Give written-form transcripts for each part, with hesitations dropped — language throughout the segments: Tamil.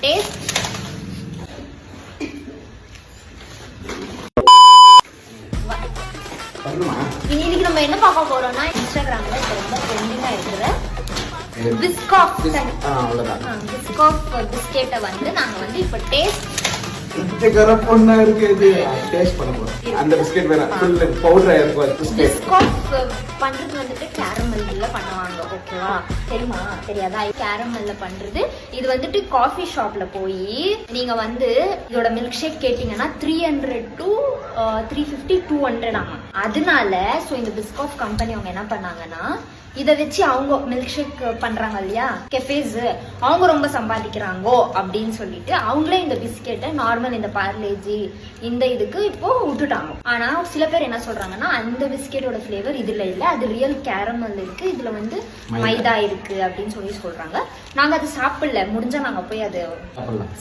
டேஸ்ட் இன்னைக்கு நம்ம என்ன பார்க்க போறோம்னா இன்ஸ்டாகிராம்ல ரொம்ப ட்ரெண்டிங்கா இருக்கிற பிஸ்காஃப் பிஸ்கெட்டை வந்து நாங்க வந்து இப்ப டேஸ்ட் பொண்ணா இருக்கு இது டேஸ்ட் பண்ண போறோம். அந்த பிஸ்கெட் வேற ஃபுல் பவுடரா இருக்கும். பிஸ்காஃப் பண்றது வந்துட்டு கேரமல்ல பண்ணுவாங்க. ஓகேவா? தெரியுமா? தெரியாதா? கேரமல்ல பண்றது. இது வந்துட்டு காஃபி ஷாப்ல போய் நீங்க வந்து இதோட மில்க் ஷேக் கேட்டீங்கன்னா 300 to 350 200 ஆமா. அதனால சோ இந்த பிஸ்காஃப் கம்பெனி அவங்க என்ன பண்ணாங்கன்னா இதை வச்சு அவங்க மில்க் ஷேக் பண்றாங்க இல்லையா கெஃபேஸ், அவங்க ரொம்ப சம்பாதிக்கிறாங்கோ அப்படின்னு சொல்லிட்டு அவங்களே இந்த பிஸ்கெட்டை நார்மல் இந்த பார்லேஜி இந்த இதுக்கு இப்போ விட்டுட்டாங்க. ஆனா சில பேர் என்ன சொல்றாங்கன்னா அந்த பிஸ்கெட்டோட ஃபிளேவர் இதுல இல்ல, அது ரியல் கேரமல் இருக்கு, இதுல வந்து மைதா இருக்கு அப்படின்னு சொல்லி சொல்றாங்க. நாங்க அது சாப்பிடல, முடிஞ்சா நாங்க போய் அது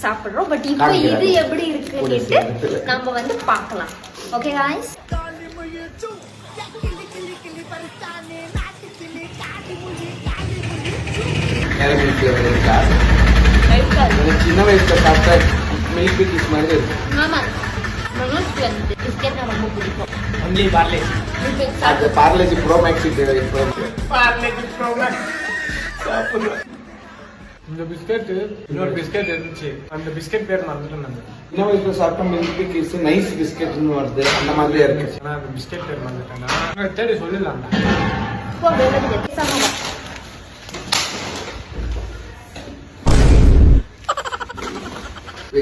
சாப்பிடுறோம். பட் இப்போ இது எப்படி இருக்குன்னு நம்ம வந்து பார்க்கலாம். ஓகே guys, சின்ன வயசுல சாப்பிட்ட மில்க் பிக்கிஸ் மாதிரி இருக்கு. ஆமா, மனோஜ்க்கு வந்து பிஸ்கெட் ரொம்ப பிடிக்கும். ஒன்லி பார்லேஜ். அது பார்லேஜ் ப்ரோ மேக்ஸ் இது பார்லேஜ் ப்ரோ மேக்ஸ் சாப்பிடுறேன். இந்த பிஸ்கெட் இன்னொரு பிஸ்கெட் இருந்துச்சு, அந்த பிஸ்கெட் பேர் மறந்துட்டேன். சின்ன வயசுல சாப்பிட்ட மில்க் பிக்கிஸ் நைஸ் பிஸ்கெட்னு வருது, அந்த மாதிரியா இருக்கு. ஆனா அந்த பிஸ்கெட் பேர் மறந்துட்டேன்னா தேடி சொல்லிடலாம்.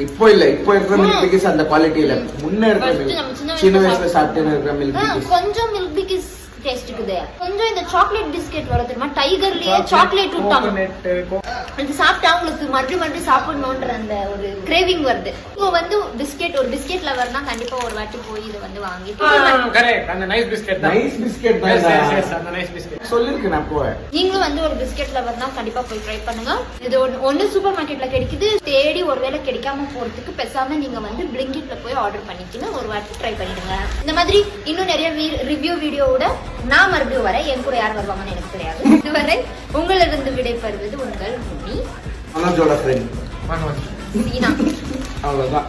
இப்போ இல்ல, இப்போ இருக்கிற மில்க் பிக்கிஸ் அந்த குவாலிட்டி இல்ல. முன்ன இருக்கிற சின்ன வயசுல சாப்பிட்டு இருக்கிற மில்க் பிக்கிஸ் கொஞ்சம் மில்க் பிக்கிஸ் டேஸ்ட் இருக்குது. கொஞ்சம் இந்த சாக்லேட் பிஸ்கெட் வர தெரியுமா, டைகர்லயே சாக்லேட் விட்டாங்க. அது சாப்பிட்டா உங்களுக்கு மறுபடியும் சாப்பிடணும்ன்ற அந்த ஒரு கிரேவிங் வருது. இப்போ வந்து பிஸ்கெட் ஒரு பிஸ்கெட் லவர்னா கண்டிப்பா ஒரு வாட்டி போய் இதை வந்து வாங்கி கரெக்ட். அந்த நைஸ் பிஸ்கெட் தான். நைஸ் பிஸ்கெட் தான். அந்த நைஸ் பிஸ்கெட் சொல்லிருக்கேன் நான் போய். நீங்களும் வந்து ஒரு பிஸ்கெட் லவர்னா கண்டிப்பா போய் ட்ரை பண்ணுங்க. இது ஒன்னு சூப்பர் மார்க்கெட்ல கிடைக்குது. தேடி ஒருவேளை கிடைக்காம போறதுக்கு பேசாம நீங்க வந்து பிளிங்கிட்ல போய் ஆர்டர் பண்ணிக்கின்னு ஒரு வாட்டி ட்ரை பண்ணிடுங்க. இந்த மாதிரி இன்னும் நிறைய ரிவ்யூ வீடியோவோட நான் மறுபடியும் வரேன். என் கூட யார் வருவாங்கன்னு எனக்கு தெரியாது. இதுவரை உங்களிருந்து விடைபெறுவது உங்கள் முனி, மனோஜோட ஃப்ரெண்ட் சீனா. அவ்வளவுதான்.